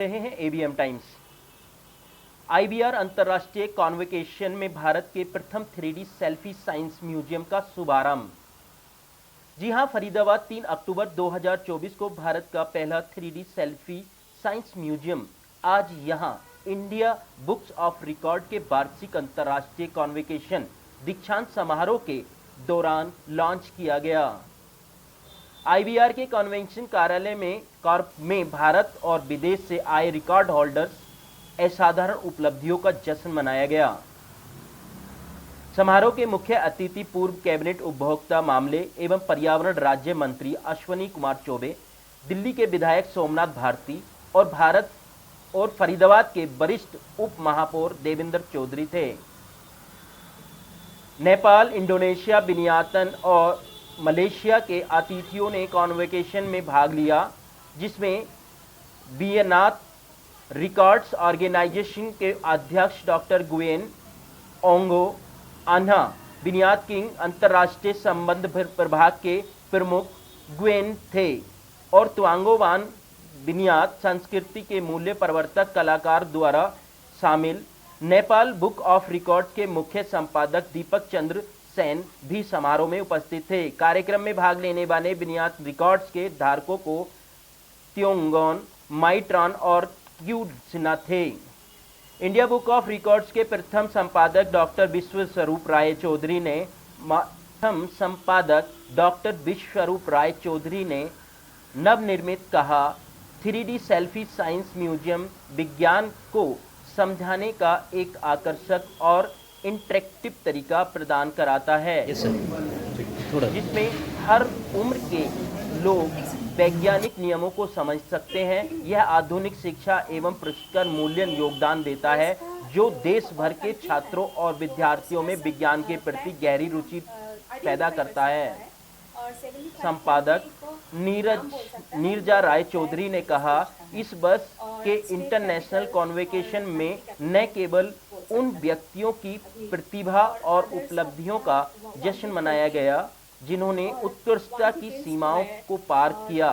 रहे हैं ABM times. IBR अंतर्राष्ट्रीय कॉन्वोकेशन में भारत के प्रथम 3D सेल्फी साइंस म्यूजियम का शुभारंभ। जी हां, फरीदाबाद 3 अक्टूबर 2024 को भारत का पहला 3D सेल्फी साइंस म्यूजियम आज यहां इंडिया बुक्स ऑफ रिकॉर्ड के वार्षिक अंतर्राष्ट्रीय कॉन्वोकेशन दीक्षांत समारोह के दौरान लॉन्च किया गया। आईबीआर के कन्वेंशन कार्यालय में भारत और विदेश से आए रिकॉर्ड होल्डर्स असाधारण उपलब्धियों का जश्न मनाया गया। समारोह के मुख्य अतिथि पूर्व कैबिनेट उपभोक्ता मामले एवं पर्यावरण राज्य मंत्री अश्विनी कुमार चौबे, दिल्ली के विधायक सोमनाथ भारती और भारत और फरीदाबाद के वरिष्ठ उप महापौर देवेंद्र चौधरी थे। नेपाल, इंडोनेशिया, वियतनाम और मलेशिया के अतिथियों ने कॉन्वोकेशन में भाग लिया, जिसमें वियतनाम रिकॉर्ड्स ऑर्गेनाइजेशन के अध्यक्ष डॉक्टर गुएन ओंगो अन्हा, वियतनाम किंग अंतर्राष्ट्रीय संबंध प्रभाग के प्रमुख गुएन थे और तुआंगोवान वियतनाम संस्कृति के मूल्य प्रवर्तक कलाकार द्वारा शामिल नेपाल बुक ऑफ रिकॉर्ड्स के मुख्य संपादक दीपक चंद्र सेन भी समारोह में उपस्थित थे। कार्यक्रम में भाग लेने वाले वियतनाम रिकॉर्ड्स के धारकों को त्योंगोन, माइट्रॉन और क्यू सिन्हा थे। इंडिया बुक ऑफ रिकॉर्ड्स के प्रथम संपादक डॉक्टर विश्वस्वरूप राय चौधरी ने नवनिर्मित कहा 3D सेल्फी साइंस म्यूजियम विज्ञान को समझाने का एक आकर्षक और इंटरेक्टिव तरीका प्रदान कराता है, जिसमें हर उम्र के लोग वैज्ञानिक नियमों को समझ सकते हैं। यह आधुनिक शिक्षा एवं प्रशिक्षण मूल्यन योगदान देता है, जो देश भर के छात्रों और विद्यार्थियों में विज्ञान के प्रति गहरी रुचि पैदा करता है। संपादक नीरजा राय चौधरी ने कहा, इस वर्ष के इंटरनेशनल कॉन्वोकेशन में न केवल उन व्यक्तियों की प्रतिभा और उपलब्धियों का जश्न मनाया गया जिन्होंने उत्कृष्टता की सीमाओं को पार किया,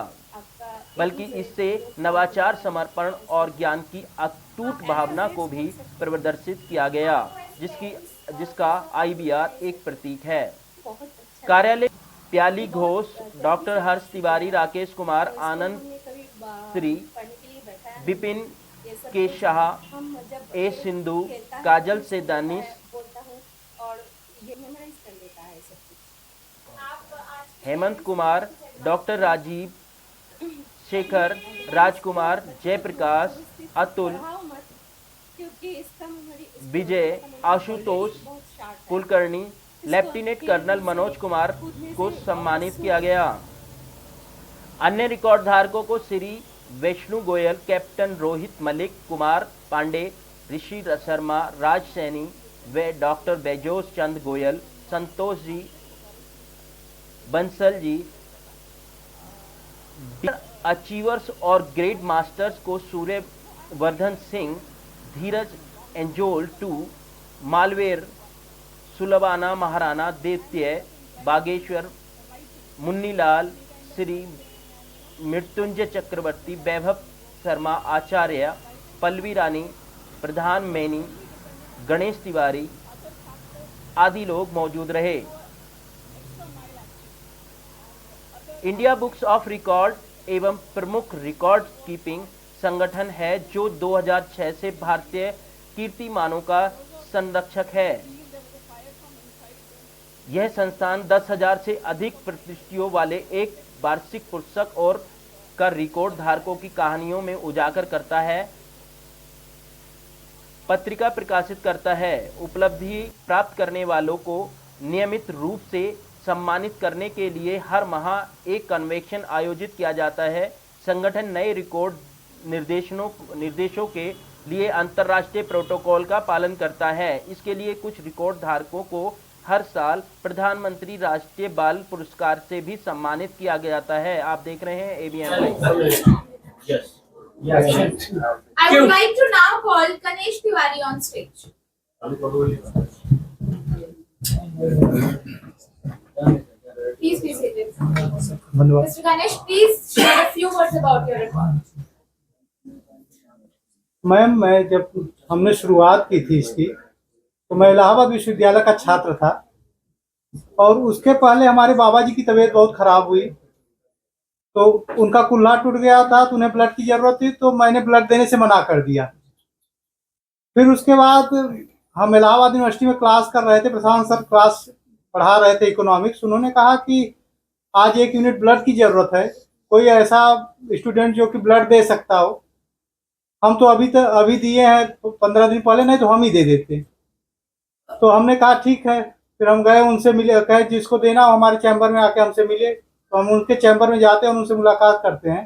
बल्कि इससे नवाचार, समर्पण और ज्ञान की अटूट भावना को भी प्रदर्शित किया गया, जिसका आईबीआर एक प्रतीक है। कार्यालय प्याली घोष, डॉक्टर हर्ष तिवारी, राकेश कुमार, आनंद श्री, विपिन के शाह, ए सिंधु, काजल से दानिश, हेमंत कुमार, डॉक्टर राजीव शेखर, राजकुमार, जयप्रकाश, अतुल, विजय, आशुतोष कुलकर्णी, लेफ्टिनेंट कर्नल मनोज कुमार को सम्मानित किया गया। अन्य रिकॉर्ड धारकों को श्री वैष्णु गोयल, कैप्टन रोहित मलिक, कुमार पांडे, ऋषि शर्मा, राज सैनी व डॉक्टर बैजोस चंद गोयल, संतोष जी, बंसल जी, अचीवर्स और ग्रेड मास्टर्स को सूर्यवर्धन सिंह, धीरज एंजोल टू, मालवेर, सुलभाना महाराणा, दैत्य बागेश्वर, मुन्नीलाल, श्री मृत्युंजय चक्रवर्ती, वैभव शर्मा, आचार्य पल्लवी रानी, प्रधान मैनी, गणेश तिवारी आदि लोग मौजूद रहे। इंडिया बुक्स ऑफ रिकॉर्ड एवं प्रमुख रिकॉर्ड कीपिंग संगठन है, जो 2006 से भारतीय कीर्तिमानों का संरक्षक है। यह संस्थान 10,000 से अधिक प्रविष्टियों वाले एक वार्षिक पुस्तक और का रिकॉर्ड धारकों की कहानियों में उजागर करता है, पत्रिका प्रकाशित करता है। उपलब्धि प्राप्त करने वालों को नियमित रूप से सम्मानित करने के लिए हर माह एक कन्वेंशन आयोजित किया जाता है। संगठन नए रिकॉर्ड निर्देशों के लिए अंतर्राष्ट्रीय प्रोटोकॉल का पालन करता है। इसके लिए कुछ रिकॉर्ड धारकों को हर साल प्रधानमंत्री राष्ट्रीय बाल पुरस्कार से भी सम्मानित किया जाता है। आप देख रहे हैं ABN times. I would like to now call Ganesh Tiwari on stage. Please be seated. Mr. Ganesh, please share a few words about your report. Ma'am, मैं जब हमने शुरुआत की थी इसकी, तो मैं इलाहाबाद विश्वविद्यालय का छात्र था और उसके पहले हमारे बाबा जी की तबीयत बहुत खराब हुई। तो उनका कुल्ला टूट गया था, तो उन्हें ब्लड की जरूरत थी, तो मैंने ब्लड देने से मना कर दिया। फिर उसके बाद हम इलाहाबाद यूनिवर्सिटी में क्लास कर रहे थे, प्रशांत सर क्लास पढ़ा रहे थे इकोनॉमिक्स। उन्होंने कहा कि आज 1 यूनिट ब्लड की जरूरत है, कोई ऐसा स्टूडेंट जो कि ब्लड दे सकता हो। हम तो अभी दिए हैं, तो 15 दिन पहले, नहीं तो हम ही दे देते। तो हमने कहा ठीक है। फिर हम गए, उनसे मिले, कहे जिसको देना हो हमारे चैम्बर में आके हमसे मिले। तो हम उनके चैम्बर में जाते हैं और उनसे मुलाकात करते हैं।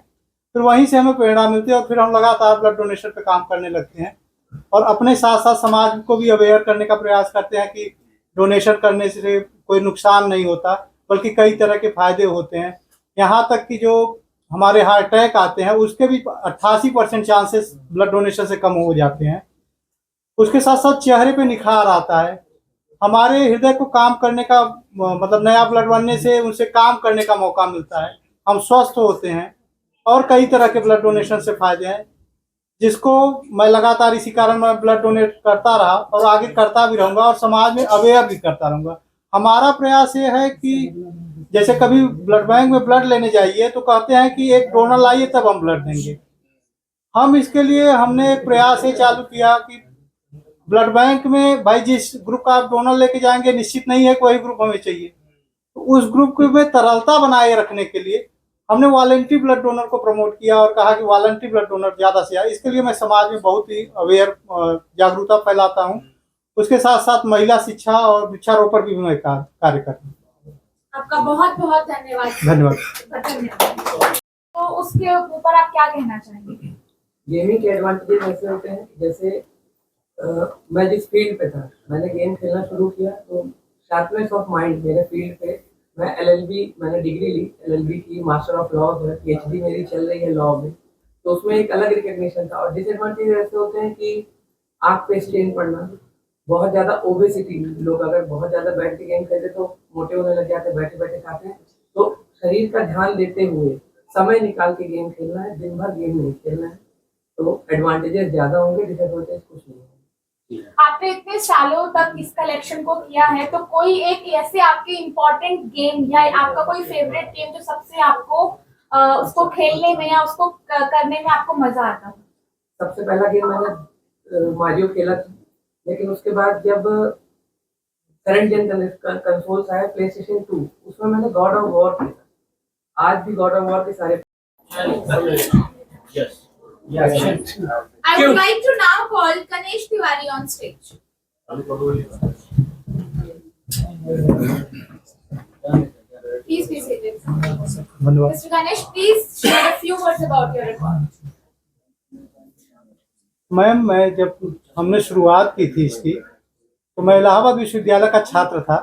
फिर वहीं से हमें प्रेरणा मिलती है और फिर हम लगातार ब्लड डोनेशन पे काम करने लगते हैं और अपने साथ साथ समाज को भी अवेयर करने का प्रयास करते हैं कि डोनेशन करने से कोई नुकसान नहीं होता, बल्कि कई तरह के फायदे होते हैं। यहाँ तक कि जो हमारे हार्ट अटैक आते हैं उसके भी 88% चांसेस ब्लड डोनेशन से कम हो जाते हैं। उसके साथ साथ चेहरे पे निखार आता है, हमारे हृदय को काम करने का मतलब नया ब्लड बनने से उनसे काम करने का मौका मिलता है, हम स्वस्थ होते हैं और कई तरह के ब्लड डोनेशन से फायदे हैं, जिसको मैं लगातार इसी कारण मैं ब्लड डोनेट करता रहा और आगे करता भी रहूंगा और समाज में अवेयर भी करता रहूंगा। हमारा प्रयास ये है कि जैसे कभी ब्लड बैंक में ब्लड लेने जाइए तो कहते हैं कि एक डोनर लाइए तब हम ब्लड देंगे। हम इसके लिए हमने एक प्रयास ये चालू किया कि ब्लड बैंक में भाई जिस ग्रुप का आप डोनर लेके जाएंगे निश्चित नहीं है कि वही ग्रुप हमें चाहिए। तो उस ग्रुप में तरलता बनाए रखने के लिए हमने वॉलंटरी ब्लड डोनर को प्रमोट किया और कहा कि वॉलंटरी ब्लड डोनर ज्यादा से ज्यादा। इसके लिए मैं समाज में बहुत ही अवेयर जागरूकता फैलाता हूँ। उसके साथ साथ महिला शिक्षा और वृक्षारोपण भी मैं कार्य करता हूँ। आपका बहुत बहुत धन्यवाद। धन्यवाद। धन्यवाद। तो उसके ऊपर आप क्या कहना चाहेंगे? गेमिंग के एडवांटेजेस ऐसे होते हैं, जैसे मैं जिस फील्ड पे था, मैंने गेम खेलना शुरू किया तो शार्पनेस ऑफ माइंड मेरे फील्ड पे, मैं एलएलबी मैंने डिग्री ली, एलएलबी की, मास्टर ऑफ लॉ है, पीएचडी मेरी चल रही है लॉ में, तो उसमें एक अलग रिकग्निशन था। और डिसएडवांटेज ऐसे होते हैं कि आँख पे स्ट्रेन पड़ना, बहुत ज़्यादा ओबेसिटी, लोग अगर बहुत ज़्यादा बैठ के गेम खेलते तो मोटे होने लग जाते, बैठे बैठे खाते हैं। तो शरीर का ध्यान देते हुए समय निकाल के गेम खेलना है, दिन भर गेम नहीं खेलना है। तो एडवांटेजेस ज़्यादा होंगे, डिसएडवांटेज कुछ नहीं है। आपने इतने सालों तक इस कलेक्शन को किया है, तो कोई एक ऐसे आपके इम्पोर्टेंट गेम या आपका कोई फेवरेट गेम जो सबसे आपको उसको खेलने में या उसको करने में आपको मजा आता है? सबसे पहला गेम मैंने मारियो खेला था, लेकिन उसके बाद जब करंट जेन कंसोल्स आया प्लेस्टेशन 2, उसमें मैंने गॉड ऑफ वॉर खेला। आज भी गॉड ऑफ वॉर के सारे I would like to now call Ganesh Tiwari on stage. Please be seated. धन्यवाद। Mr. Ganesh, please share a few words about your report. Ma'am, मैं जब हमने शुरुआत की थी इसकी, तो मैं इलाहाबाद विश्वविद्यालय का छात्र था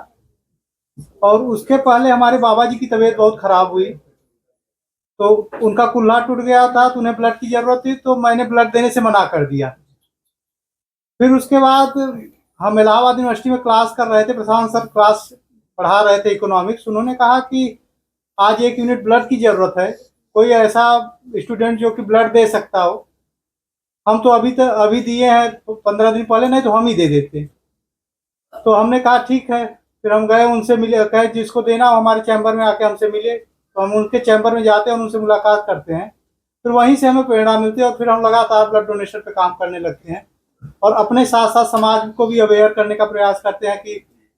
और उसके पहले हमारे बाबा जी की तबीयत बहुत खराब हुई। तो उनका कुल्ला टूट गया था, तो उन्हें ब्लड की जरूरत थी, तो मैंने ब्लड देने से मना कर दिया। फिर उसके बाद हम इलाहाबाद यूनिवर्सिटी में क्लास कर रहे थे, प्रशांत सर क्लास पढ़ा रहे थे इकोनॉमिक्स। उन्होंने कहा कि आज 1 यूनिट ब्लड की जरूरत है, कोई ऐसा स्टूडेंट जो कि ब्लड दे सकता हो। हम तो अभी दिए हैं, 15 दिन पहले, नहीं तो हम ही दे देते। तो हमने कहा ठीक है। फिर हम गए, उनसे मिले, कहे जिसको देना हो हमारे चैम्बर में आके हमसे मिले। तो हम उनके चैम्बर में जाते हैं और उनसे मुलाकात करते हैं। फिर वहीं से हमें प्रेरणा मिलती है और फिर हम लगातार ब्लड डोनेशन पे काम करने लगते हैं और अपने साथ साथ समाज को भी अवेयर करने का प्रयास करते हैं कि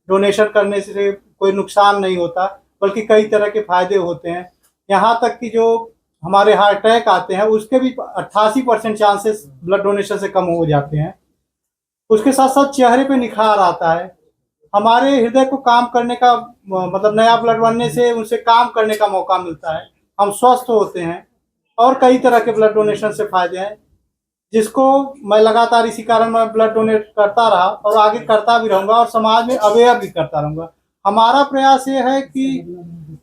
डोनेशन करने से कोई नुकसान नहीं होता, बल्कि कई तरह के फायदे होते हैं। यहाँ तक कि जो हमारे हार्ट अटैक आते हैं उसके भी 88% चांसेस ब्लड डोनेशन से कम हो जाते हैं। उसके साथ साथ चेहरे पे निखार आता है, हमारे हृदय को काम करने का मतलब नया ब्लड बनने से उनसे काम करने का मौका मिलता है, हम स्वस्थ होते हैं और कई तरह के ब्लड डोनेशन से फायदे हैं, जिसको मैं लगातार इसी कारण मैं ब्लड डोनेट करता रहा और आगे करता भी रहूंगा और समाज में अवेयर भी करता रहूंगा। हमारा प्रयास ये है कि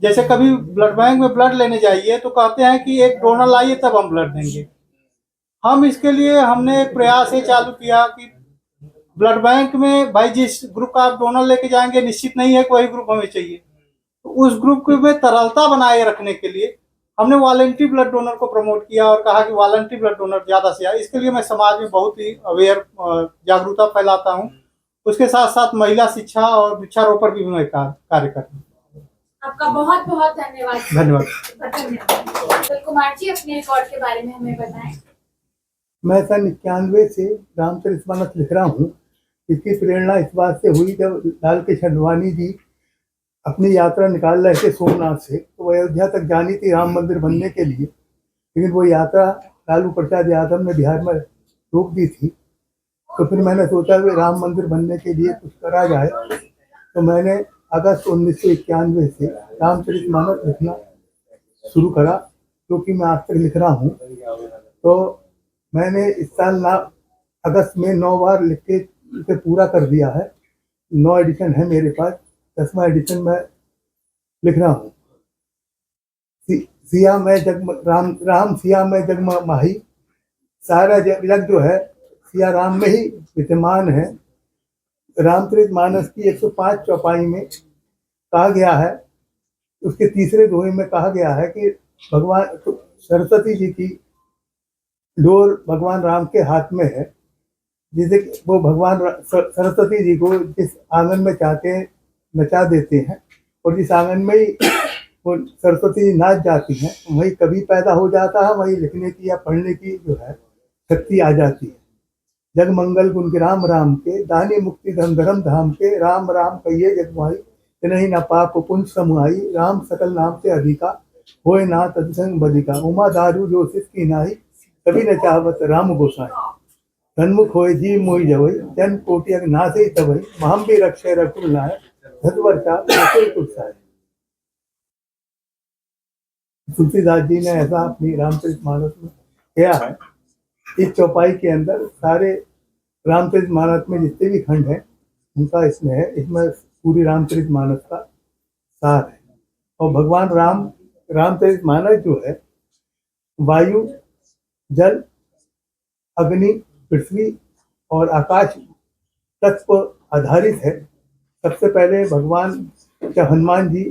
जैसे कभी ब्लड बैंक में ब्लड लेने जाइए तो कहते हैं कि एक डोनर लाइए तब हम ब्लड देंगे। हम इसके लिए हमने एक प्रयास ये चालू किया कि ब्लड बैंक में भाई जिस ग्रुप का आप डोनर लेके जाएंगे निश्चित नहीं है कि वही ग्रुप हमें चाहिए। तो उस ग्रुप में तरलता बनाए रखने के लिए हमने वॉलंटरी ब्लड डोनर को प्रमोट किया और कहा कि वॉलंटरी ब्लड डोनर ज़्यादा से ज़्यादा। इसके लिए मैं समाज में बहुत ही अवेयर जागरूकता फैलाता हूँ। उसके साथ साथ महिला शिक्षा और वृक्षारोपण भी मैं कार्य करता हूँ। आपका बहुत बहुत धन्यवाद। धन्यवाद। तो कुमार जी अपने रिकॉर्ड के बारे में हमें बताएं। मैं सन 91 से रामचरितमानस लिख रहा हूँ। इसकी प्रेरणा इस बात से हुई जब लाल कृष्ण अडवाणी जी अपनी यात्रा निकाल रहे थे सोमनाथ से, तो वो अयोध्या तक जानी थी राम मंदिर बनने के लिए, लेकिन वो यात्रा लालू प्रसाद यादव ने बिहार में रोक दी थी। तो फिर मैंने सोचा कि राम मंदिर बनने के लिए कुछ करा जाए, तो मैंने अगस्त 1991 से रामचरितमानस लिखना शुरू करा, जो कि मैं आज तक लिख रहा हूँ। तो मैंने इस साल अगस्त में 9 बार लिख के इसे पूरा कर दिया है। 9 एडिशन है मेरे पास, 10वां एडिशन में लिख रहा हूँ। सिया में राम सिया में जगमग माही, सारा जग जो है सिया राम में ही विद्यमान है। रामचरितमानस की 105 चौपाई में कहा गया है, उसके तीसरे दोहे में कहा गया है कि भगवान सरस्वती जी की डोर भगवान राम के हाथ में है, जिसे वो भगवान सरस्वती जी को जिस आंगन में चाहते हैं नचा देते हैं, और जिस आंगन में ही वो सरस्वती जी नाच जाती हैं, वही कभी पैदा हो जाता है, वही लिखने की या पढ़ने की जो है शक्ति आ जाती है। जग मंगल गुण के राम राम के, दानी मुक्ति धन धर्म धाम के, राम राम कहिए जगमाई, नहीं न पाप पुण्य समुहाई, राम सकल नाम से अधिका, होए ना तत्संग बदिका, उमा दारू जो की नाही, कभी न चाहवत राम गोसाई, सन्मुख होए जी मोहि जवई, जन कोटि अग नासे तवई, महम भी रक्षे रघुकुल नायक, धतवर्षा तुलसाय। तुलसीदास जी ने ऐसा अपनी रामचरितमानस में किया है। इस चौपाई के अंदर सारे रामचरितमानस में जितने भी खंड हैं उनका इसमें है। इसमें पूरी रामचरितमानस का सार है। और भगवान रामचरितमानस जो है वायु, जल, अग्नि, पृथ्वी और आकाश तत्व आधारित है। सबसे पहले भगवान जब हनुमान जी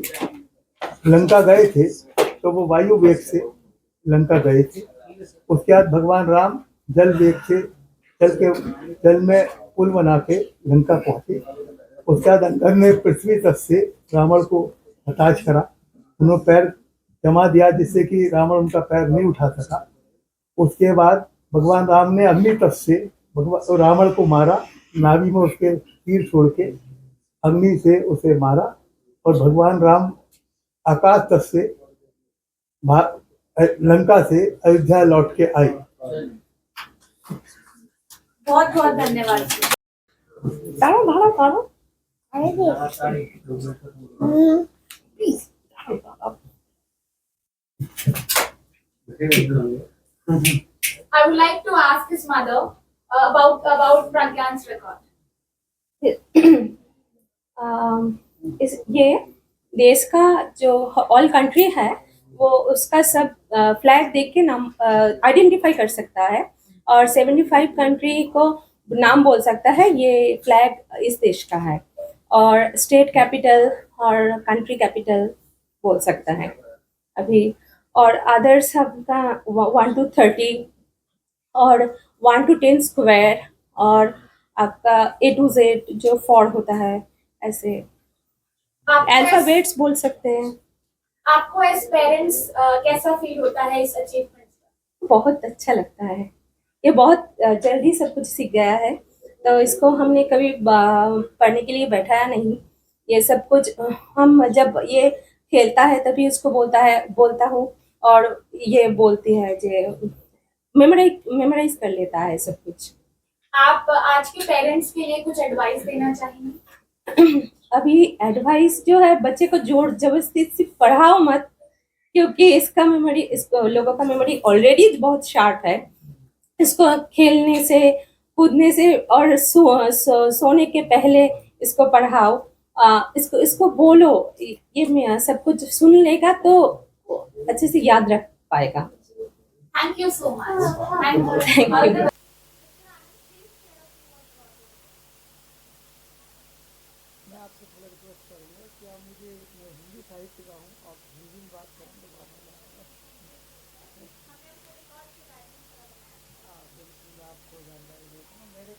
लंका गए थे तो वो वायु वेग से लंका गए थे। उसके बाद भगवान राम जल वेग से जल में पुल बना के लंका पहुंचे। उसके बाद अंदर ने पृथ्वी तत्व से रावण को हताश करा, उन्होंने पैर जमा दिया जिससे कि रावण उनका पैर नहीं उठा सका। उसके बाद भगवान राम ने अग्नि तत्व से रावण को मारा, नाभि में उसके तीर छोड़ के अग्नि से उसे मारा। और भगवान राम आकाश तत्व से लंका से अयोध्या लौट के आई। बहुत बहुत धन्यवाद। I would like to ask his mother about Pragyan's record. ये देश का जो ऑल कंट्री है वो उसका सब फ्लैग देख के नाम आइडेंटिफाई कर सकता है, और 75 कंट्री को नाम बोल सकता है ये फ्लैग इस देश का है, और स्टेट कैपिटल और कंट्री कैपिटल बोल सकता है अभी। और अदर सब का 1 to 30 और 1 to 10 स्क्वायर, और आपका A to Z जो 4 होता है, ऐसे अल्फाबेट्स बोल सकते हैं। आपको एज पेरेंट्स कैसा फील होता है इस अचीवमेंट का? बहुत अच्छा लगता है। ये बहुत जल्दी सब कुछ सीख गया है, तो इसको हमने कभी पढ़ने के लिए बैठाया नहीं। ये सब कुछ हम जब ये खेलता है तभी उसको बोलता हूँ, और ये बोलती है जो मेमोराइज कर लेता है सब कुछ। आप आज के पेरेंट्स के लिए कुछ एडवाइस देना चाहेंगे? अभी एडवाइस जो है, बच्चे को जोर जबरदस्ती से पढ़ाओ मत, क्योंकि इसको लोगों का मेमोरी ऑलरेडी बहुत शार्प है। इसको खेलने से, कूदने से और सोने के पहले इसको पढ़ाओ। इसको बोलो, ये सब कुछ सुन लेगा तो अच्छे से याद रख पाएगा। Thank you so much. Thank you.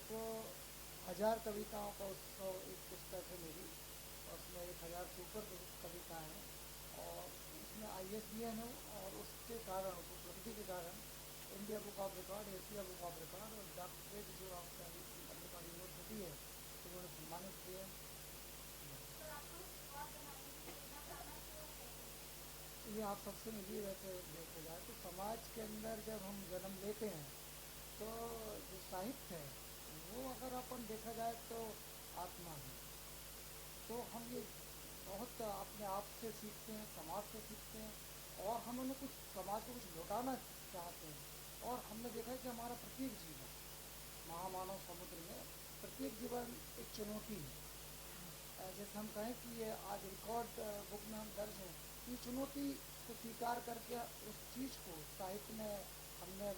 तो 1000 कविताओं का उत्सव एक पुस्तक है मेरी, और उसमें 1000 से ऊपर कविताएँ हैं, और उसमें ISBN है, और उसके कारण, उस उपलब्धि के कारण India book of record, Asia book of record और डॉक्टरेट जो आपका अमेरिका यूनिवर्सिटी है उन्होंने सम्मानित किया है। सर, आपको शुरुआत बनाने की प्रेरणा कहाँ से और कैसे? ये आप सबसे मिलिए। वैसे देखा जाए तो समाज के अंदर जब हम जन्म लेते हैं तो जो साहित्य है वो अगर अपन देखा जाए तो आत्मा है, तो हम ये बहुत अपने आप से सीखते हैं, समाज से सीखते हैं, और हम उन्हें कुछ समाज को कुछ लौटाना चाहते हैं। और हमने देखा है कि हमारा प्रत्येक जीवन महामानव समुद्र में प्रत्येक जीवन एक चुनौती है। जैसे हम कहें कि ये आज रिकॉर्ड बुक में हम दर्ज हैं, ये चुनौती को स्वीकार करके उस चीज़ को साहित्य में हमने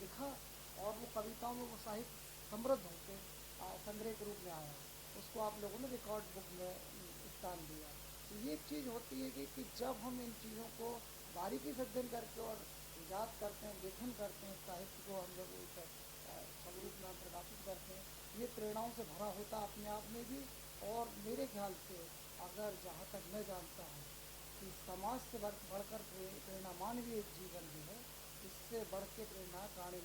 लिखा, और वो कविताओं में वो साहित्य समृद्ध होकर संग्रह के रूप में आया, उसको आप लोगों ने रिकॉर्ड बुक में स्थान दिया। तो ये एक चीज़ होती है कि जब हम इन चीज़ों को बारीकी से अध्ययन करके और इजाद करते हैं, लेखन करते हैं, साहित्य को हम जब एक स्वरूप में प्रकाशित करते हैं, ये प्रेरणाओं से भरा होता अपने आप में भी। और मेरे ख्याल से अगर जहाँ तक मैं जानता हूँ कि समाज से बढ़कर प्रेरणामान भी एक जीवन भी है, इससे बढ़ के प्रेरणा प्राणी